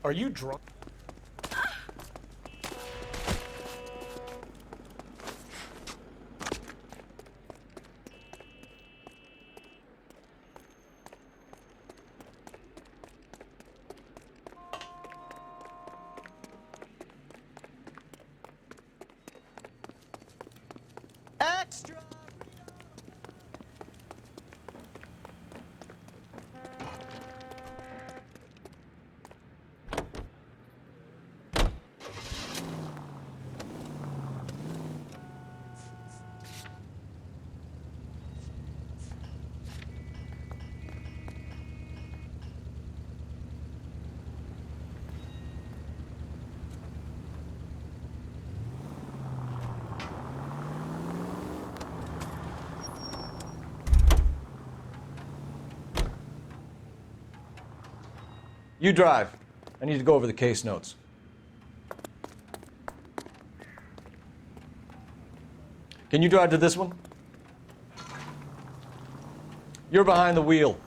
Are you drunk? Extra! You drive. I need to go over the case notes. Can you drive to this one? You're behind the wheel.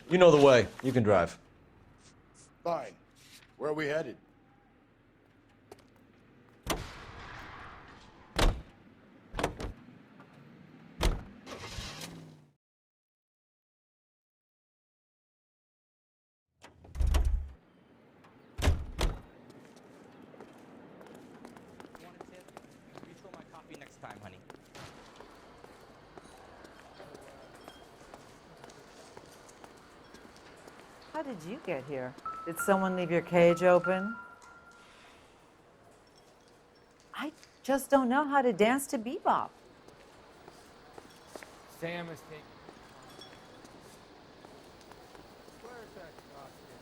You know the way. You can drive. Fine. Where are we headed? Want a tip? Refill my coffee next time, honey. How did you get here? Did someone leave your cage open? I just don't know how to dance to bebop. Sam is taking. Where's that costume?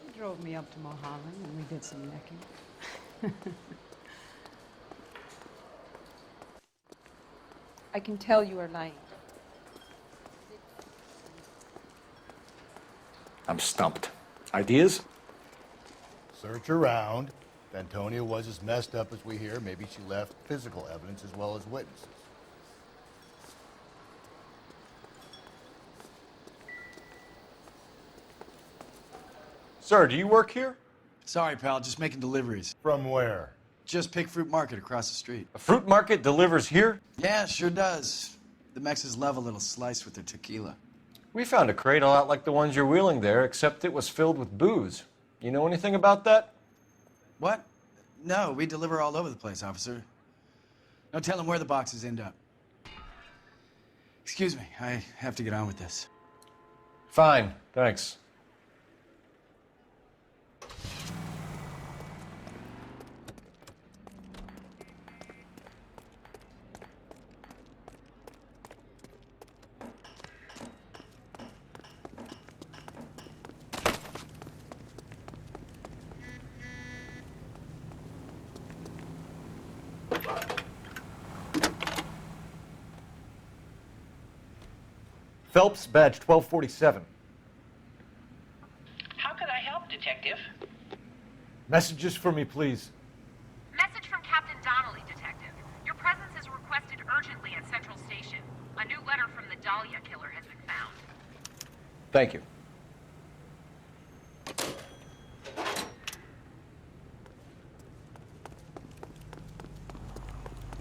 He drove me up to Mulholland and we did some necking. I can tell you are lying. I'm stumped. Ideas? Search around. If Antonia was as messed up as we hear, maybe she left physical evidence as well as witnesses. Sir, do you work here? Sorry, pal, just making deliveries. From where? Just Pick Fruit Market across the street. A fruit market delivers here? Yeah, sure does. The Mexes love a little slice with their tequila. We found a crate a lot like the ones you're wheeling there, except it was filled with booze. You know anything about that? What? No, we deliver all over the place, officer. No telling where the boxes end up. Excuse me, I have to get on with this. Fine, thanks. Phelps, badge 1247. How could I help, Detective? Messages for me, please. Message from Captain Donnelly, Detective. Your presence is requested urgently at Central Station. A new letter from the Dahlia killer has been found. Thank you.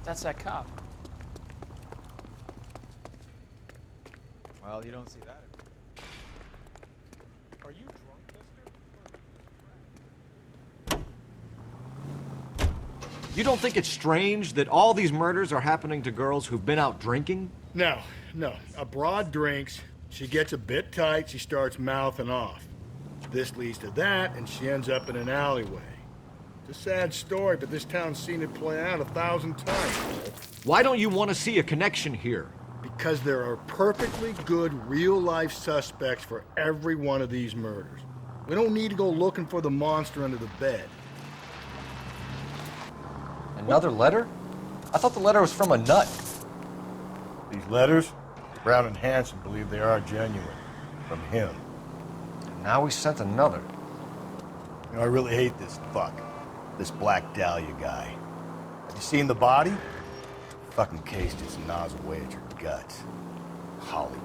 That's that cop. Well, you don't see that. Are you drunk, mister? You don't think it's strange that all these murders are happening to girls who've been out drinking? No. A broad drinks, she gets a bit tight, she starts mouthing off. This leads to that, and she ends up in an alleyway. It's a sad story, but this town's seen it play out 1,000 times. Why don't you want to see a connection here? Because there are perfectly good real-life suspects for every one of these murders. We don't need to go looking for the monster under the bed. Another letter? I thought the letter was from a nut. These letters, Brown and Hanson believe they are genuine. From him. Now we sent another. You know, I really hate this fuck. This Black Dahlia guy. Have you seen the body? Fucking case just gnaws away at your guts. Hollywood.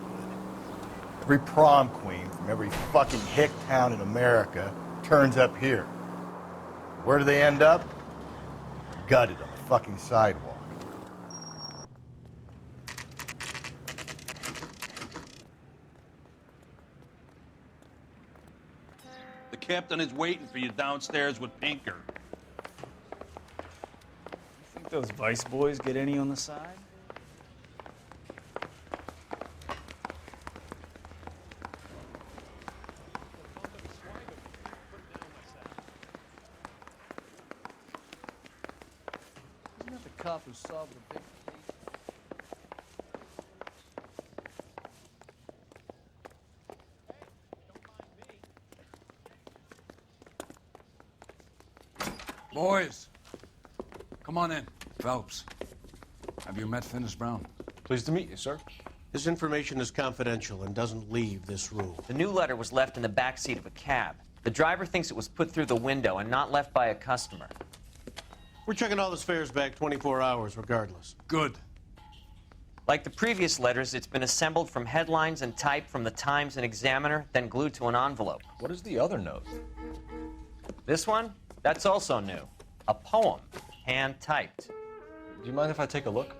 Every prom queen from every fucking hick town in America turns up here. Where do they end up? Gutted on the fucking sidewalk. The captain is waiting for you downstairs with Pinker. Think those Vice boys get any on the side? Isn't that the cop who solved the big case? Boys, come on in. Phelps, have you met Finis Brown? Pleased to meet you, sir. This information is confidential and doesn't leave this room. The new letter was left in the back seat of a cab. The driver thinks it was put through the window and not left by a customer. We're checking all this fares back 24 hours regardless. Good. Like the previous letters, it's been assembled from headlines and typed from the Times and Examiner, then glued to an envelope. What is the other note? This one? That's also new. A poem, hand-typed. Do you mind if I take a look?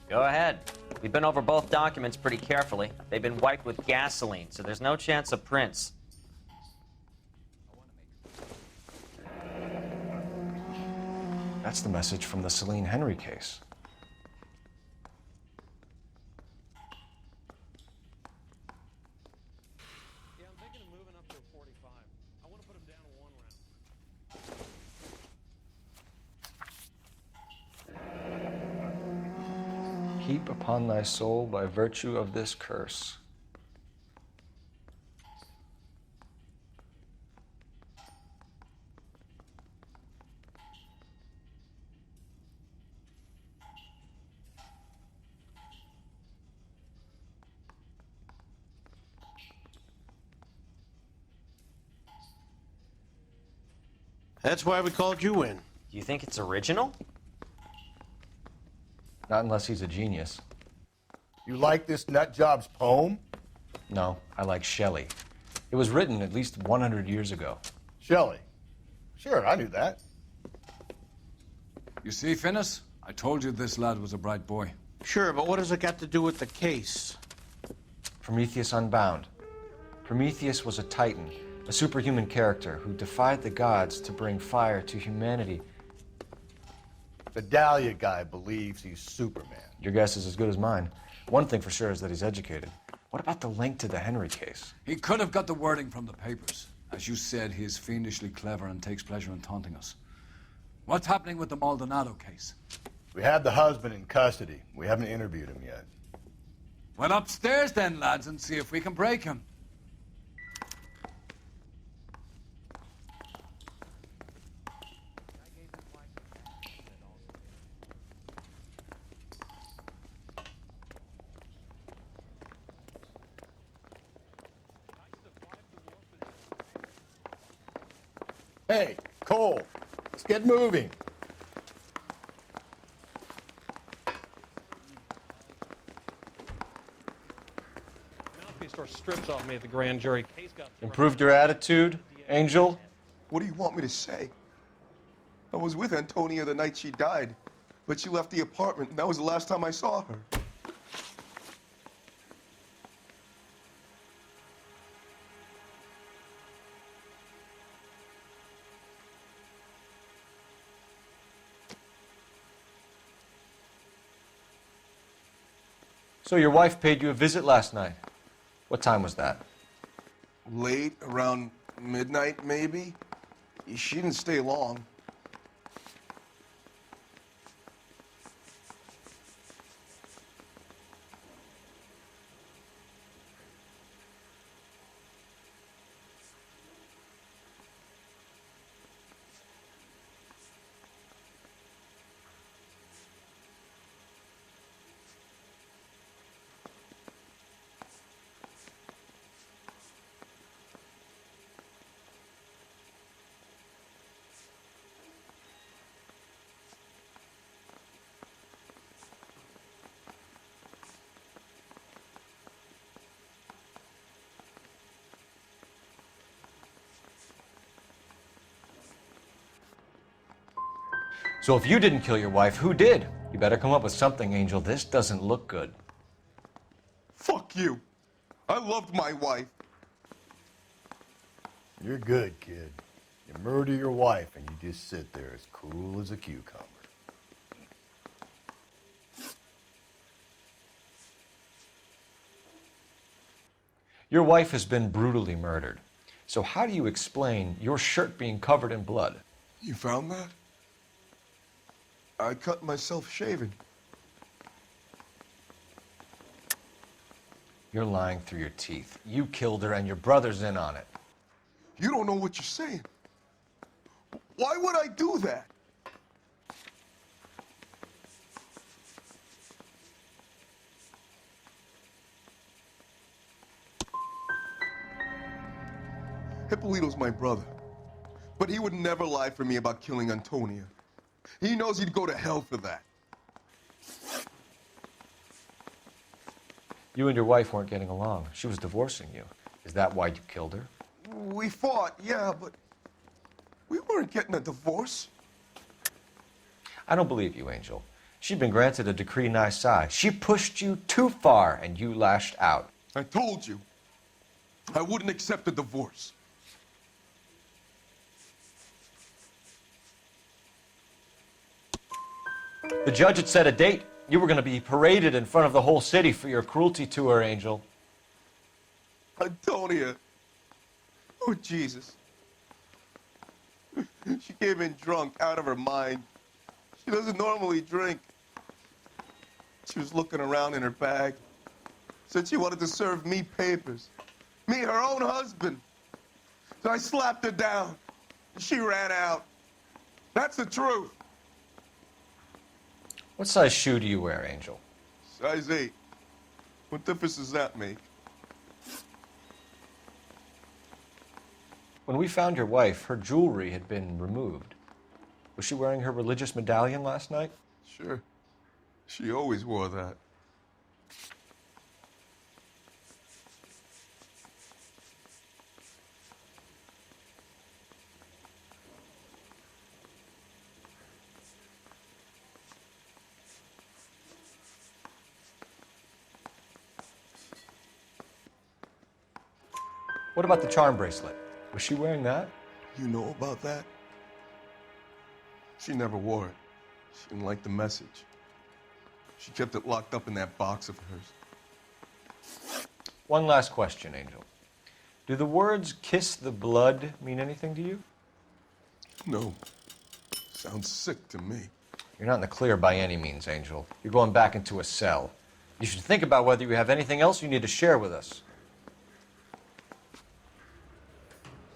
Go ahead. We've been over both documents pretty carefully. They've been wiped with gasoline, so there's no chance of prints. That's the message from the Celine Henry case. Yeah, I'm thinking of moving up to a 45. I want to put him down in one round. Keep upon thy soul by virtue of this curse. That's why we called you in. Do you think it's original? Not unless he's a genius. You like this nutjob's poem? No, I like Shelley. It was written at least 100 years ago. Shelley. Sure, I knew that. You see, Finis? I told you this lad was a bright boy. Sure, but what has it got to do with the case? Prometheus Unbound. Prometheus was a titan, a superhuman character who defied the gods to bring fire to humanity. The Dahlia guy believes he's Superman. Your guess is as good as mine. One thing for sure is that he's educated. What about the link to the Henry case? He could have got the wording from the papers. As you said, he is fiendishly clever and takes pleasure in taunting us. What's happening with the Maldonado case? We have the husband in custody. We haven't interviewed him yet. Well, upstairs then, lads, and see if we can break him. Hey, Cole, let's get moving. Mouthpiece store strips off me at the grand jury. Case got thrown. Improved your attitude, Angel? What do you want me to say? I was with Antonia the night she died, but she left the apartment, and that was the last time I saw her. So your wife paid you a visit last night. What time was that? Late, around midnight, maybe? She didn't stay long. So if you didn't kill your wife, who did? You better come up with something, Angel. This doesn't look good. Fuck you. I loved my wife. You're good, kid. You murder your wife and you just sit there as cool as a cucumber. Your wife has been brutally murdered. So how do you explain your shirt being covered in blood? You found that? I cut myself shaving. You're lying through your teeth. You killed her and your brother's in on it. You don't know what you're saying. Why would I do that? Hippolito's my brother. But he would never lie for me about killing Antonia. He knows he'd go to hell for that. You and your wife weren't getting along. She was divorcing you. Is that why you killed her? We fought, yeah, but we weren't getting a divorce. I don't believe you, Angel. She'd been granted a decree nisi. She pushed you too far and you lashed out. I told you, I wouldn't accept a divorce. The judge had set a date. You were going to be paraded in front of the whole city for your cruelty to her, Angel. Antonia. Oh, Jesus. She came in drunk, out of her mind. She doesn't normally drink. She was looking around in her bag. Said she wanted to serve me papers. Me, her own husband. So I slapped her down. She ran out. That's the truth. What size shoe do you wear, Angel? Size 8. What difference does that make? When we found your wife, her jewelry had been removed. Was she wearing her religious medallion last night? Sure. She always wore that. What about the charm bracelet? Was she wearing that? You know about that? She never wore it. She didn't like the message. She kept it locked up in that box of hers. One last question, Angel. Do the words kiss the blood mean anything to you? No. Sounds sick to me. You're not in the clear by any means, Angel. You're going back into a cell. You should think about whether you have anything else you need to share with us.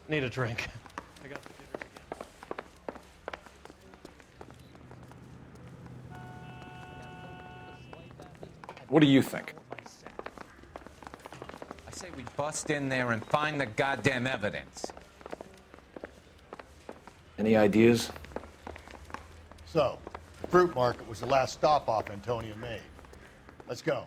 Need a drink. I got the jitters again. What do you think? I say we bust in there and find the goddamn evidence. Any ideas? So, the fruit market was the last stop off Antonia made. Let's go.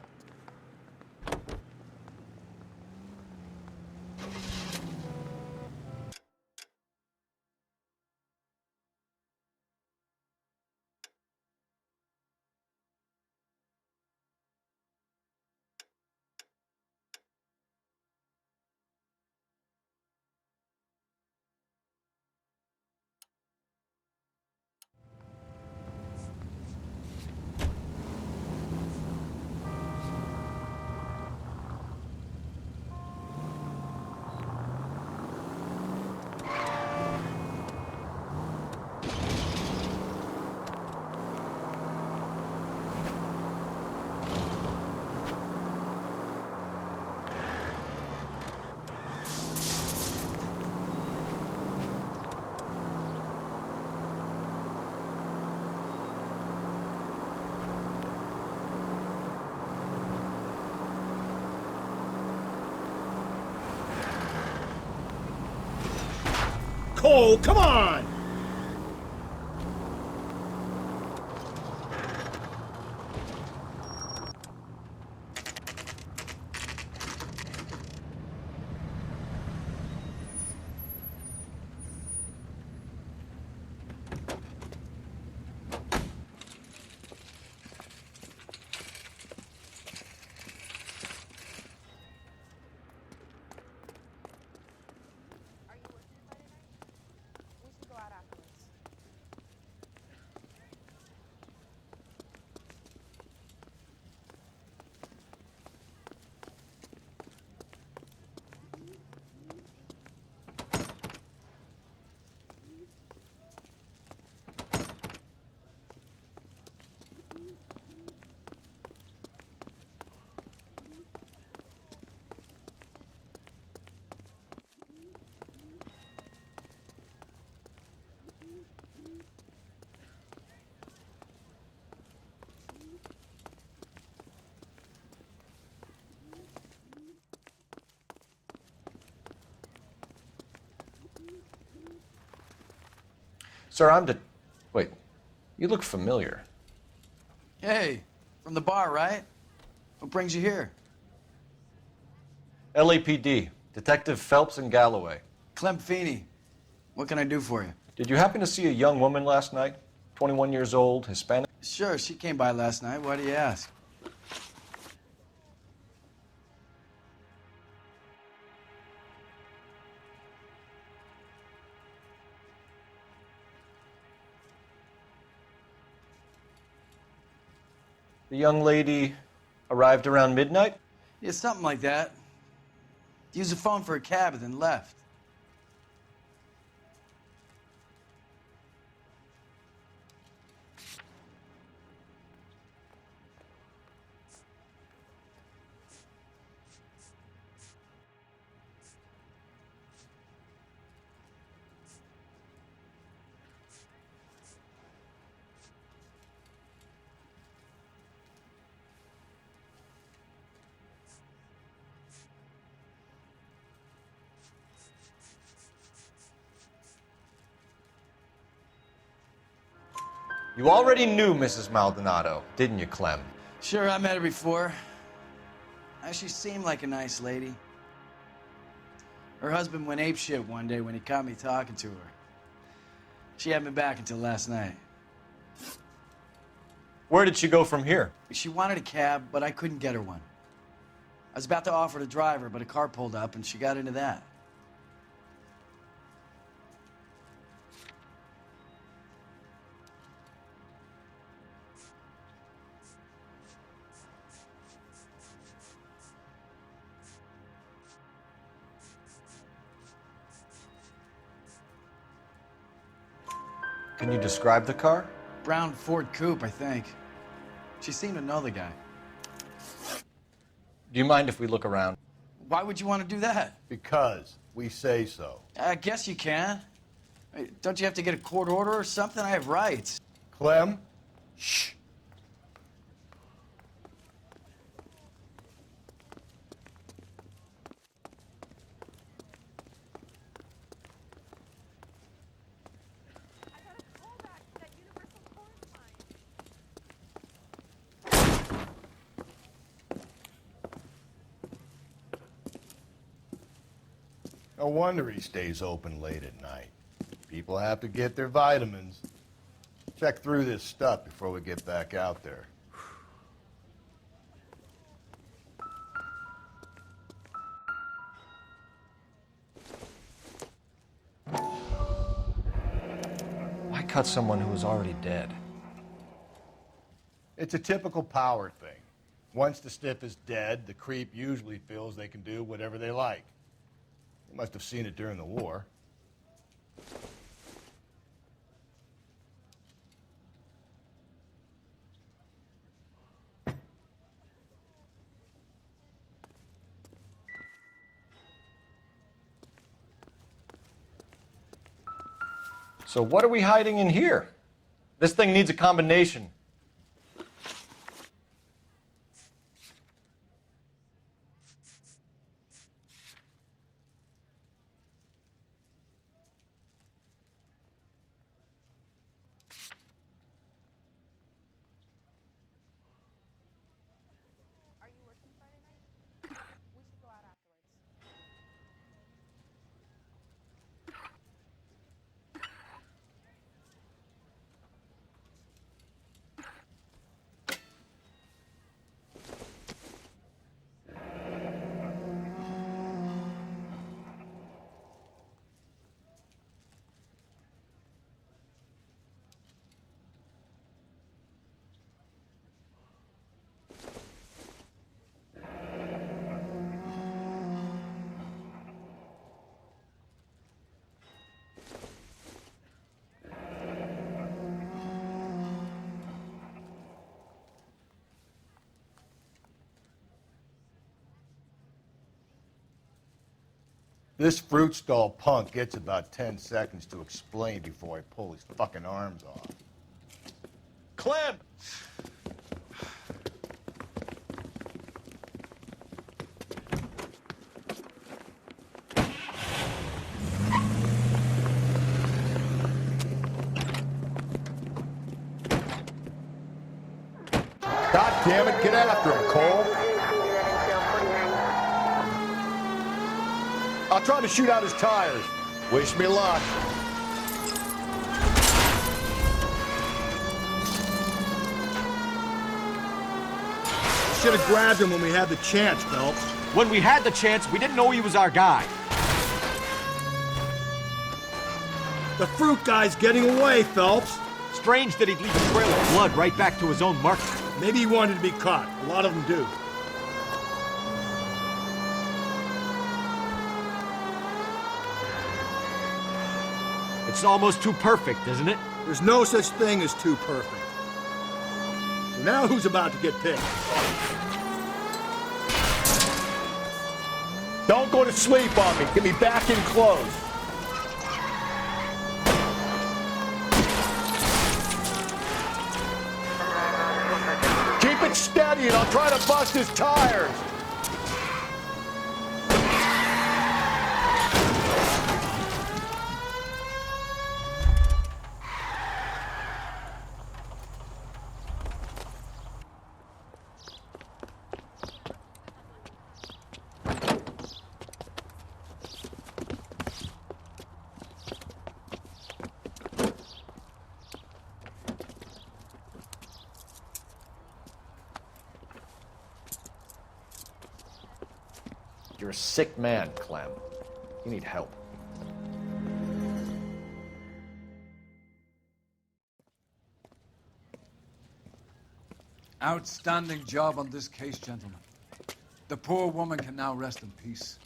Oh, come on! Sir, Wait, you look familiar. Hey, from the bar, right? What brings you here? LAPD, Detective Phelps and Galloway. Clem Feeney. What can I do for you? Did you happen to see a young woman last night? 21 years old, Hispanic? Sure, she came by last night. Why do you ask? The young lady arrived around midnight? Yeah, something like that. Used the phone for a cab and then left. You already knew Mrs. Maldonado, didn't you, Clem? Sure, I met her before. She seemed like a nice lady. Her husband went apeshit one day when he caught me talking to her. She had me back until last night. Where did she go from here? She wanted a cab, but I couldn't get her one. I was about to offer to drive her, but a car pulled up and she got into that. Can you describe the car? Brown Ford Coupe, I think. She seemed to know the guy. Do you mind if we look around? Why would you want to do that? Because we say so. I guess you can. Don't you have to get a court order or something? I have rights. Clem? Shh. No wonder he stays open late at night. People have to get their vitamins. Check through this stuff before we get back out there. Why cut someone who was already dead? It's a typical power thing. Once the stiff is dead, the creep usually feels they can do whatever they like. You must have seen it during the war. So what are we hiding in here? This thing needs a combination. This fruit stall punk gets about 10 seconds to explain before I pull his fucking arms off. Clem! God damn it, get after him, Cole. I'll try to shoot out his tires. Wish me luck. Should have grabbed him when we had the chance, Phelps. When we had the chance, we didn't know he was our guy. The fruit guy's getting away, Phelps. Strange that he'd leave a trail of blood right back to his own market. Maybe he wanted to be caught. A lot of them do. It's almost too perfect, isn't it? There's no such thing as too perfect. So now who's about to get picked? Don't go to sleep on me. Get me back in close. Keep it steady and I'll try to bust his tires. You're a sick man, Clem. You need help. Outstanding job on this case, gentlemen. The poor woman can now rest in peace.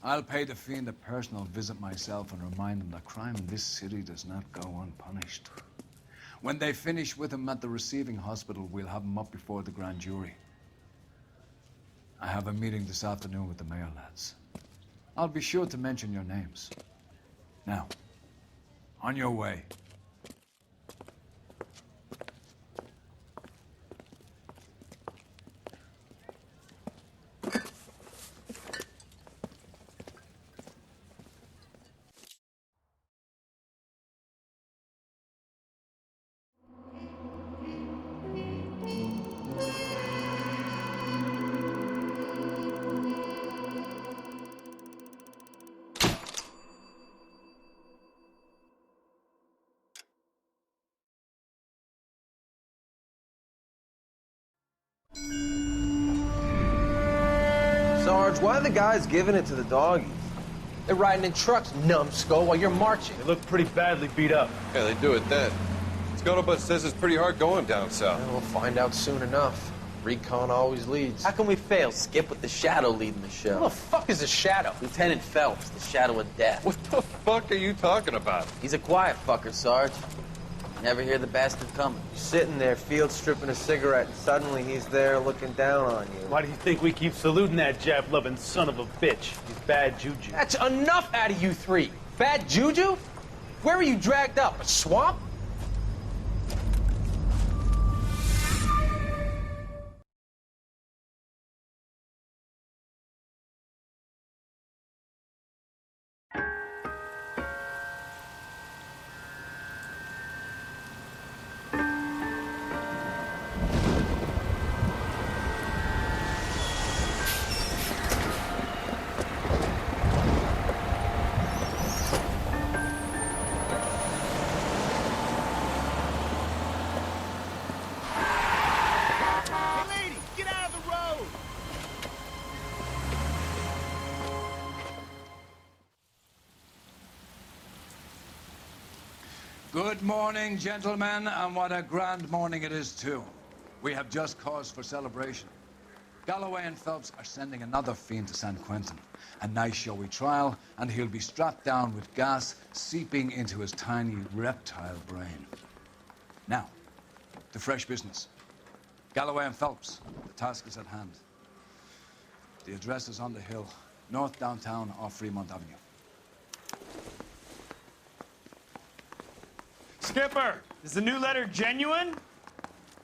I'll pay the fiend a personal visit myself and remind him that crime in this city does not go unpunished. When they finish with him at the receiving hospital, we'll have him up before the grand jury. I have a meeting this afternoon with the mayor lads. I'll be sure to mention your names. Now, on your way. Sarge, why are the guys giving it to the doggies? They're riding in trucks, numbskull, while you're marching. They look pretty badly beat up. Yeah, they do it then. Scuttlebutt says it's pretty hard going down south. Yeah, we'll find out soon enough. Recon always leads. How can we fail? Skip with the Shadow leading the show. Who the fuck is the Shadow? Lieutenant Phelps, the Shadow of Death. What the fuck are you talking about? He's a quiet fucker, Sarge. Never hear the bastard coming. Sitting there, field stripping a cigarette, and suddenly he's there looking down on you. Why do you think we keep saluting that Jap-loving son of a bitch? He's bad juju. That's enough out of you three. Bad juju? Where were you dragged up? A swamp? Good morning, gentlemen, and what a grand morning it is, too. We have just cause for celebration. Galloway and Phelps are sending another fiend to San Quentin. A nice showy trial, and he'll be strapped down with gas seeping into his tiny reptile brain. Now, to fresh business. Galloway and Phelps, the task is at hand. The address is on the hill. North downtown off Fremont Avenue. Skipper, is the new letter genuine?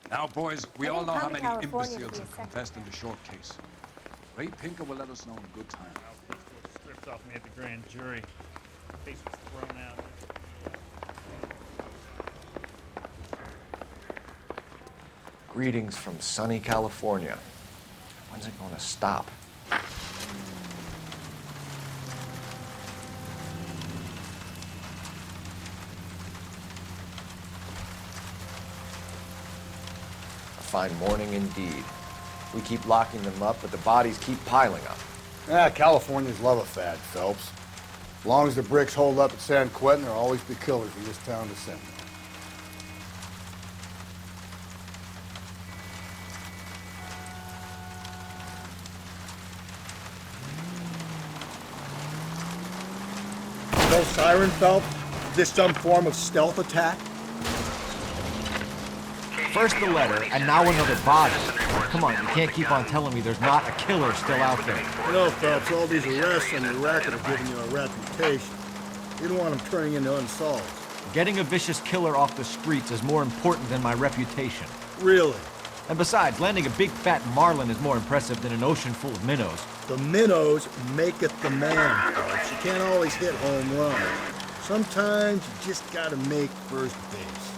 Now, boys, we all didn't know how come to many California to imbeciles be a have second. confessed in the short case. Ray Pinker will let us know in good time. Pistol stripped off me at the grand jury. Face was thrown out. Greetings from sunny California. When's it going to stop? A fine morning indeed. We keep locking them up, but the bodies keep piling up. Yeah, Californians love a fad, Phelps. As long as the bricks hold up at San Quentin, there'll always be killers in this town to send. No siren, Phelps? Is this some form of stealth attack? First the letter, and now another body. Come on, you can't keep on telling me there's not a killer still out there. You know, Phelps, all these arrests on your record are giving you a reputation. You don't want them turning into unsolved. Getting a vicious killer off the streets is more important than my reputation. Really? And besides, landing a big fat marlin is more impressive than an ocean full of minnows. The minnows make it the man, Phelps. You can't always hit home runs. Sometimes you just gotta make first base.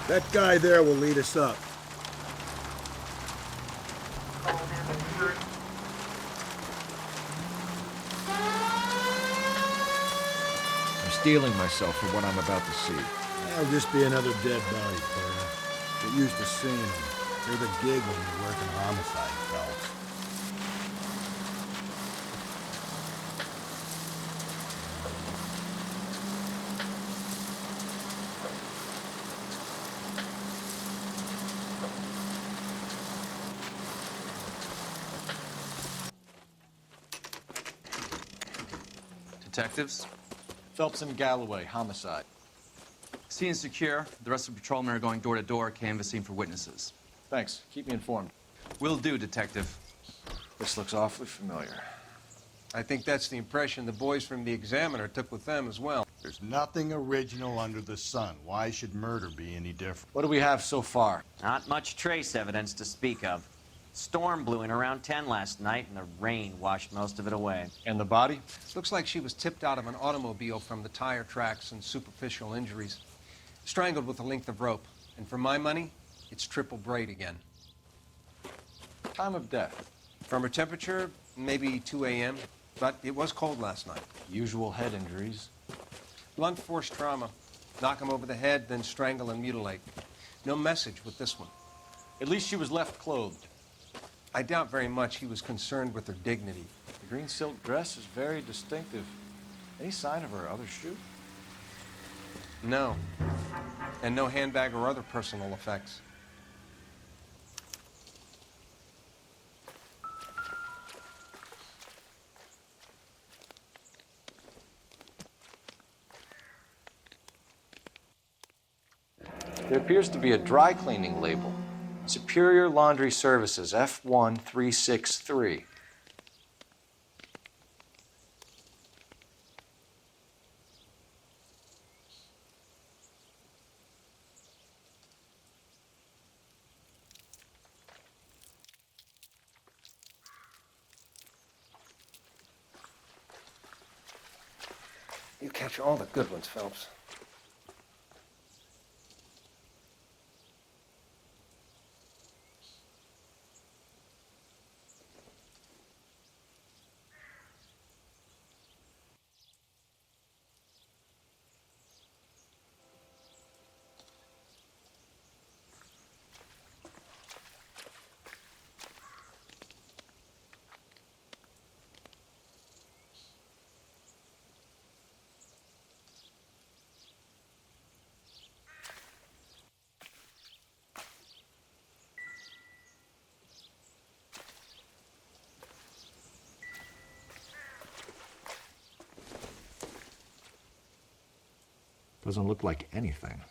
That guy there will lead us up. I'm steeling myself for what I'm about to see. That'll just be another dead body, Clara. Get used to seeing them. They're the gig when you're working homicide, Phelps. Detectives? Phelps and Galloway, homicide. Scene is secure. The rest of the patrolmen are going door to door, canvassing for witnesses. Thanks. Keep me informed. Will do, Detective. This looks awfully familiar. I think that's the impression the boys from the Examiner took with them as well. There's nothing original under the sun. Why should murder be any different? What do we have so far? Not much trace evidence to speak of. Storm blew in around 10 last night, and the rain washed most of it away. And the body? Looks like she was tipped out of an automobile from the tire tracks and superficial injuries. Strangled with a length of rope. And for my money, it's triple braid again. Time of death? From her temperature, maybe 2 a.m., but it was cold last night. Usual head injuries. Blunt force trauma. Knock him over the head, then strangle and mutilate. No message with this one. At least she was left clothed. I doubt very much he was concerned with her dignity. The green silk dress is very distinctive. Any sign of her other shoe? No. And no handbag or other personal effects. There appears to be a dry cleaning label. Superior Laundry Services, F1363. You catch all the good ones, Phelps. Doesn't look like anything.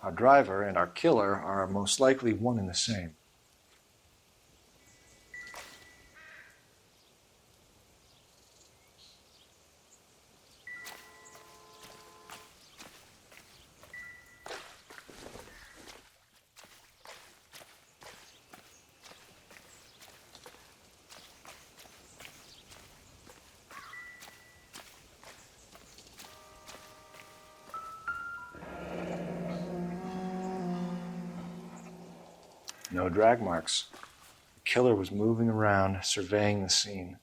Our driver and our killer are most likely one and the same. No drag marks. The killer was moving around, surveying the scene.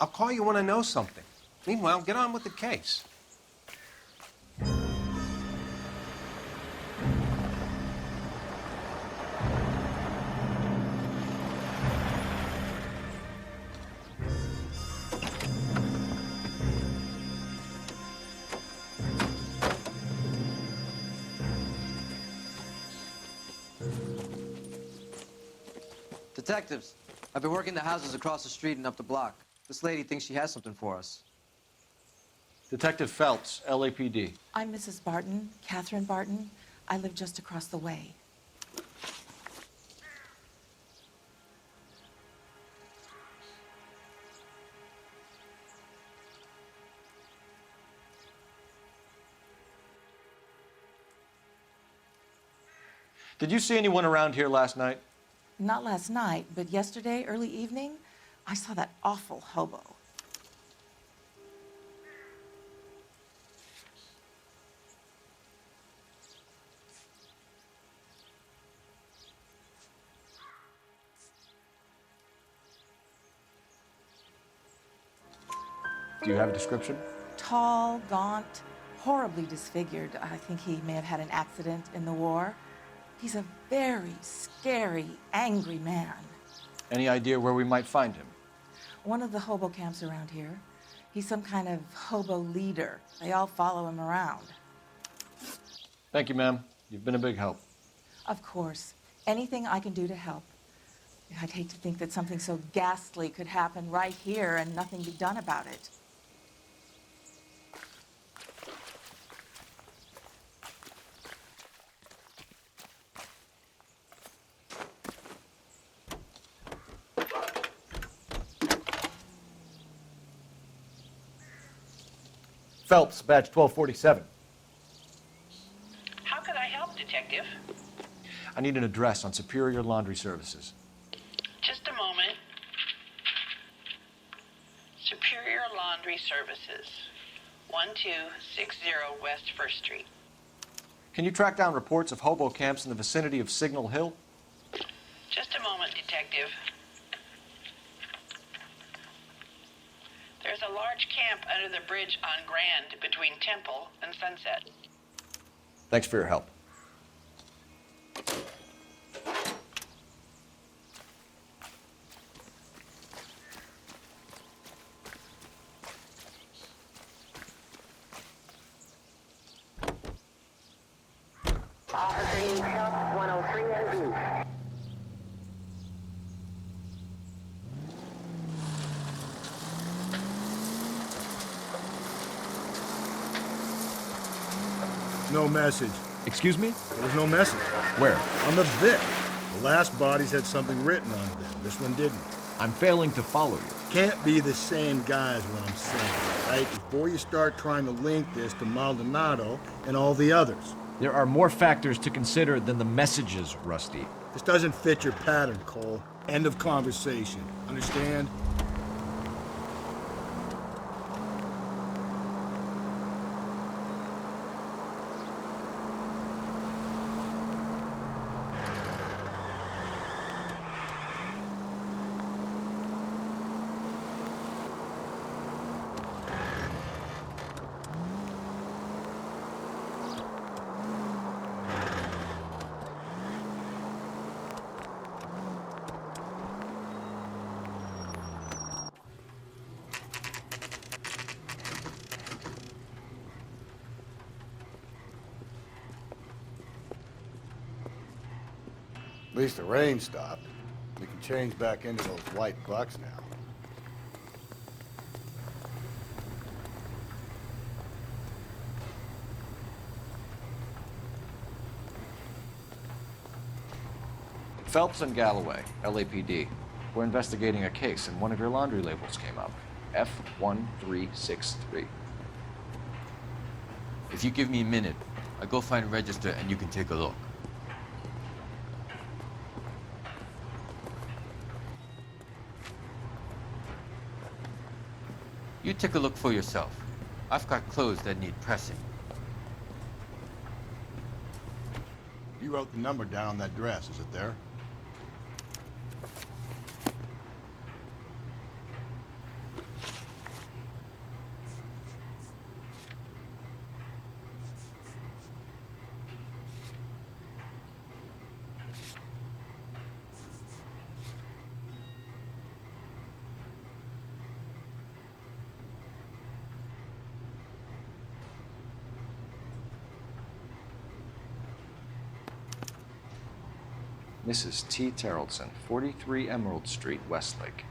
I'll call you when I know something. Meanwhile, get on with the case. Detectives, I've been working the houses across the street and up the block. This lady thinks she has something for us. Detective Phelps, LAPD. I'm Mrs. Barton, Catherine Barton. I live just across the way. Did you see anyone around here last night? Not last night, but yesterday, early evening, I saw that awful hobo. Do you have a description? Tall, gaunt, horribly disfigured. I think he may have had an accident in the war. He's a very scary, angry man. Any idea where we might find him? One of the hobo camps around here. He's some kind of hobo leader. They all follow him around. Thank you, ma'am. You've been a big help. Of course. Anything I can do to help. I'd hate to think that something so ghastly could happen right here and nothing be done about it. Phelps, badge 1247. How could I help, Detective? I need an address on Superior Laundry Services. Just a moment. Superior Laundry Services, 1260 West 1st Street. Can you track down reports of hobo camps in the vicinity of Signal Hill? Just a moment, Detective. There's a large camp under the bridge on Grand between Temple and Sunset. Thanks for your help. Officer needs help, 103 and B. No message. Excuse me? There was no message. Where? On the Vic. The last bodies had something written on them. This one didn't. I'm failing to follow you. Can't be the same guy is what I'm saying, right? Before you start trying to link this to Maldonado and all the others. There are more factors to consider than the messages, Rusty. This doesn't fit your pattern, Cole. End of conversation. Understand? least the rain stopped. We can change back into those white bucks now. Phelps and Galloway, LAPD. We're investigating a case, and one of your laundry labels came up. F1363. If you give me a minute, I'll go find a register and you can take a look. You take a look for yourself. I've got clothes that need pressing. You wrote the number down on that dress, is it there? Mrs. T. Terrellson, 43 Emerald Street, Westlake.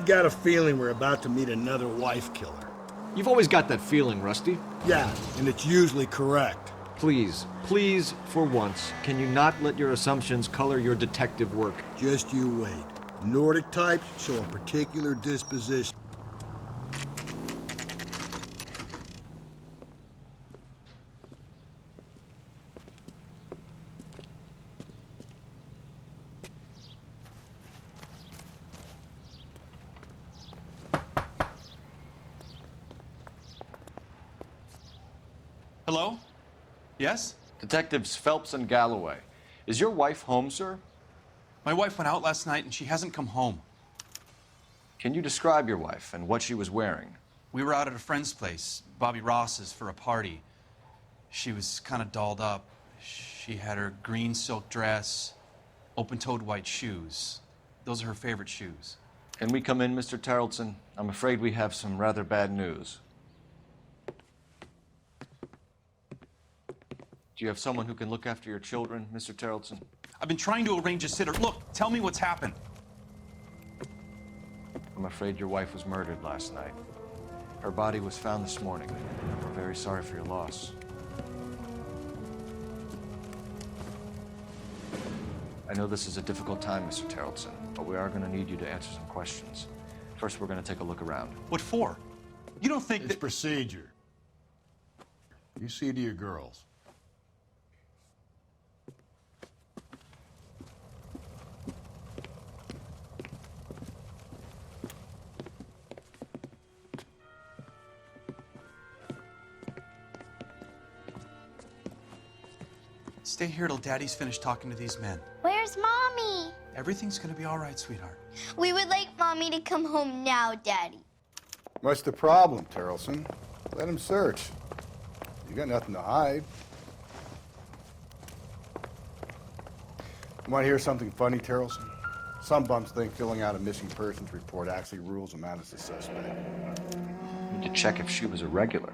I've got a feeling we're about to meet another wife killer. You've always got that feeling, Rusty. Yeah, and it's usually correct. Please, please, for once, can you not let your assumptions color your detective work? Just you wait. Nordic types show a particular disposition. Hello? Yes? Detectives Phelps and Galloway. Is your wife home, sir? My wife went out last night and she hasn't come home. Can you describe your wife and what she was wearing? We were out at a friend's place, Bobby Ross's, for a party. She was kind of dolled up. She had her green silk dress, open-toed white shoes. Those are her favorite shoes. Can we come in, Mr. Terrellson? I'm afraid we have some rather bad news. Do you have someone who can look after your children, Mr. Terrellson? I've been trying to arrange a sitter. Look, tell me what's happened. I'm afraid your wife was murdered last night. Her body was found this morning. We're very sorry for your loss. I know this is a difficult time, Mr. Terrellson, but we are going to need you to answer some questions. First, we're going to take a look around. What for? You don't think It's procedure. You see to your girls. Stay here till Daddy's finished talking to these men. Where's Mommy? Everything's gonna be all right, sweetheart. We would like Mommy to come home now, Daddy. What's the problem, Terrellson? Let him search. You got nothing to hide. Want to hear something funny, Terrellson? Some bums think filling out a missing persons report actually rules them out as a suspect. Need to check if she was a regular.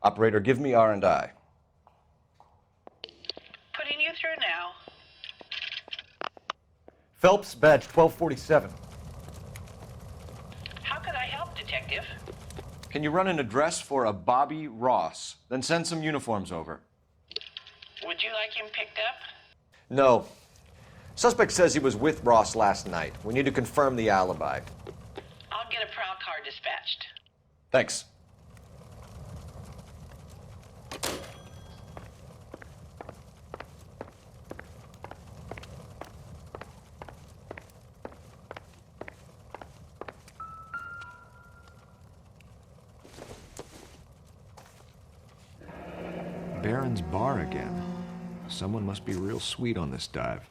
Operator, give me R&I. Putting you through now. Phelps, badge 1247. How could I help, Detective? Can you run an address for a Bobby Ross? Then send some uniforms over. Would you like him picked up? No. Suspect says he was with Ross last night. We need to confirm the alibi. I'll car dispatched. Thanks. Baron's bar again. Someone must be real sweet on this dive.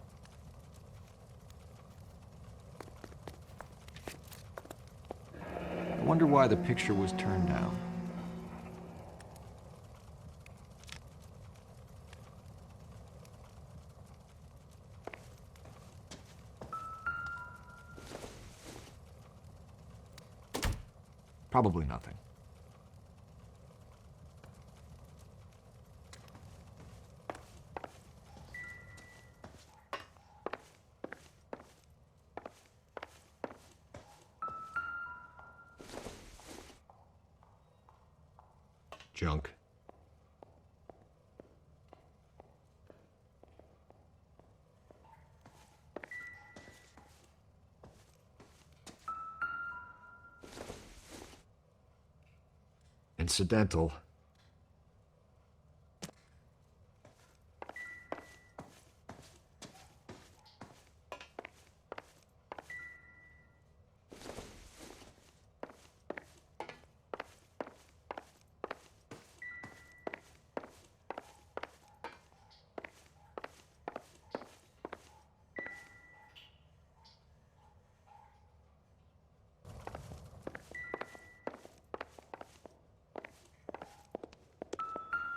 I wonder why the picture was turned down. Probably nothing. Junk. Incidental.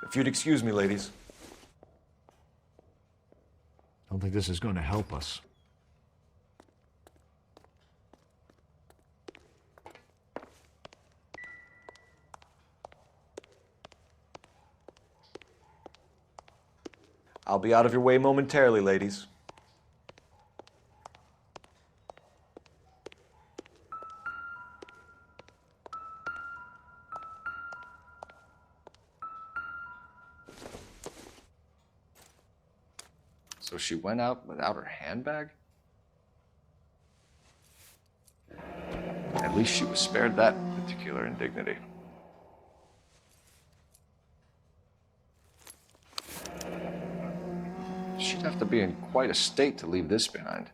If you'd excuse me, ladies. Don't think this is going to help us. I'll be out of your way momentarily, ladies. So she went out without her handbag? At least she was spared that particular indignity. She'd have to be in quite a state to leave this behind.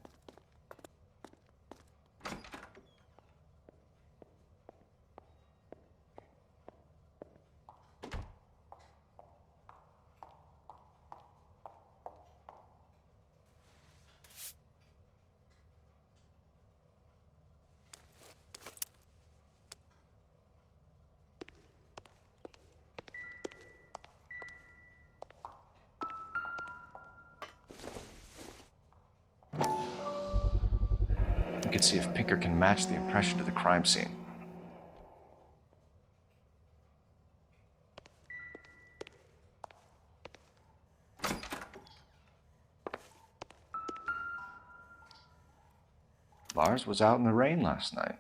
We could see if Pinker can match the impression to the crime scene. Lars was out in the rain last night.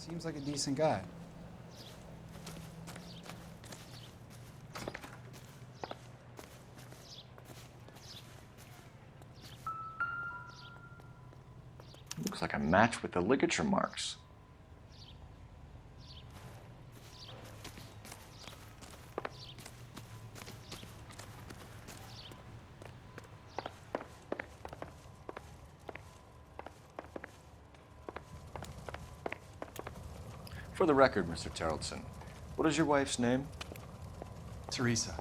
Seems like a decent guy. Looks like a match with the ligature marks. For the record, Mr. Terrelson, what is your wife's name? Teresa.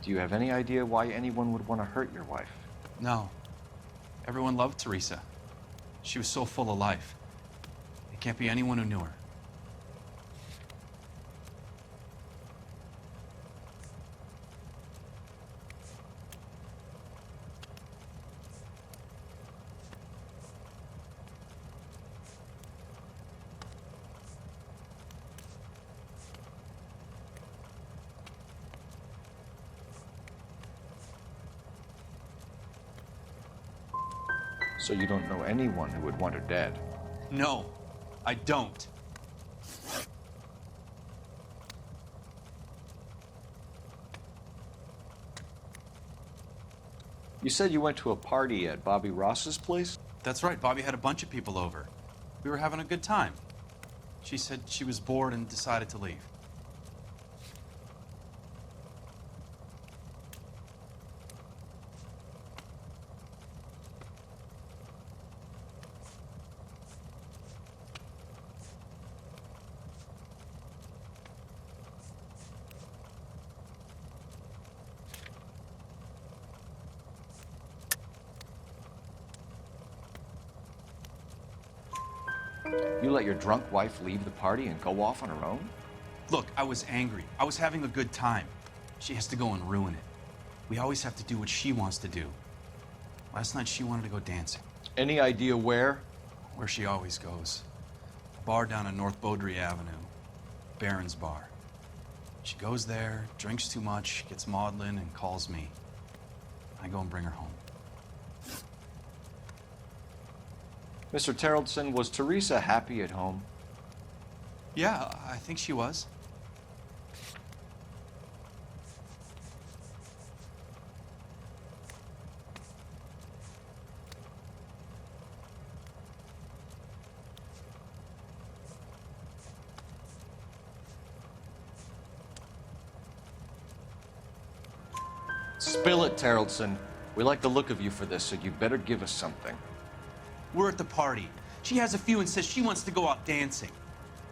Do you have any idea why anyone would want to hurt your wife? No. Everyone loved Teresa. She was so full of life. It can't be anyone who knew her. So you don't know anyone who would want her dead? No, I don't. You said you went to a party at Bobby Ross's place? That's right, Bobby had a bunch of people over. We were having a good time. She said she was bored and decided to leave. You let your drunk wife leave the party and go off on her own? Look, I was angry. I was having a good time. She has to go and ruin it. We always have to do what she wants to do. Last night she wanted to go dancing. Any idea where? Where she always goes. A bar down on North Beaudry Avenue. Barron's Bar. She goes there, drinks too much, gets maudlin, and calls me. I go and bring her home. Mr. Terrellson, was Teresa happy at home? Yeah, I think she was. Spill it, Terrellson. We like the look of you for this, so you better give us something. We're at the party. She has a few and says she wants to go out dancing.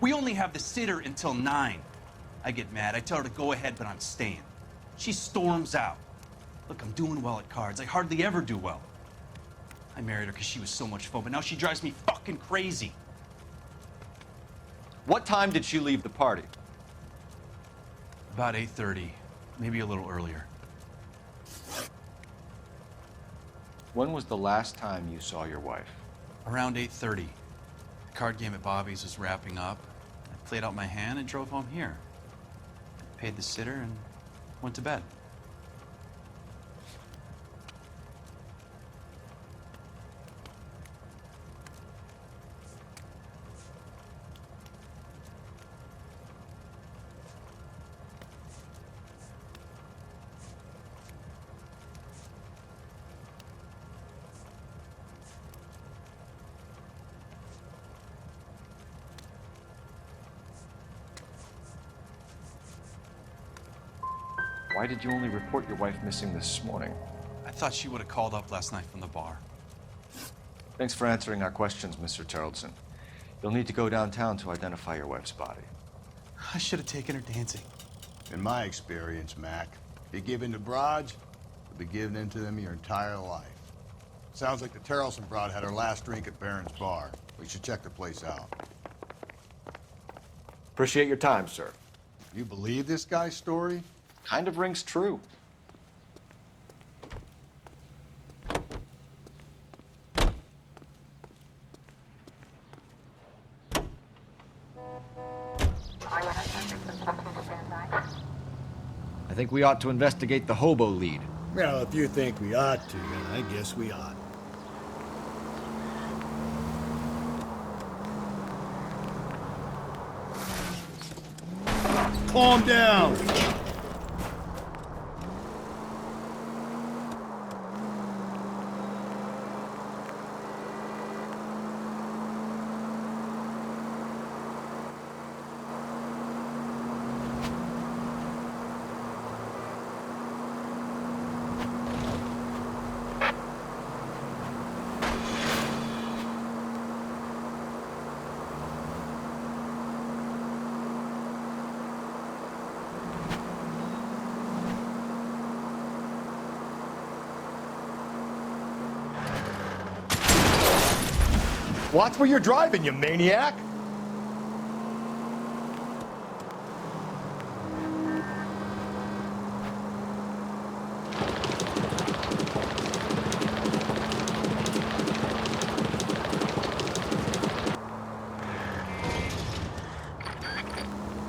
We only have the sitter until 9. I get mad. I tell her to go ahead, but I'm staying. She storms out. Look, I'm doing well at cards. I hardly ever do well. I married her because she was so much fun, but now she drives me fucking crazy. What time did she leave the party? About 8:30, maybe a little earlier. When was the last time you saw your wife? Around 8:30. The card game at Bobby's was wrapping up. I played out my hand and drove home here. I paid the sitter and went to bed. Why did you only report your wife missing this morning? I thought she would have called up last night from the bar. Thanks for answering our questions, Mr. Terrellson. You'll need to go downtown to identify your wife's body. I should have taken her dancing. In my experience, Mac, you give in to broads, you'll be giving in to them your entire life. Sounds like the Terrellson broad had her last drink at Barron's Bar. We should check the place out. Appreciate your time, sir. You believe this guy's story? Kind of rings true. I think we ought to investigate the hobo lead. Well, if you think we ought to, then I guess we ought. Calm down! Watch where you're driving, you maniac!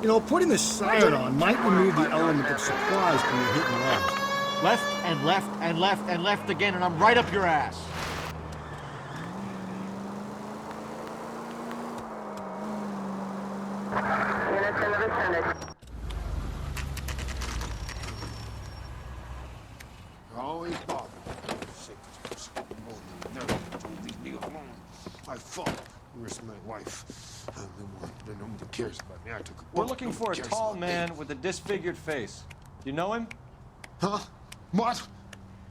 You know, putting the siren on might remove the element of surprise when you're hitting left. Left and left and left and left again, and I'm right up your ass. Units in the vicinity. Always bother. Never leave me alone. I fought. Risked my wife. Nobody cares about me. I took. We're looking for a tall man with a disfigured face. You know him? Huh? What?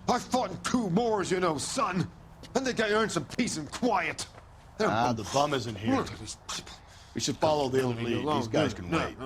I fought in 2 wars, you know, son. I think I earned some peace and quiet. Ah, the bum isn't here. We should follow the other lead. These guys can wait.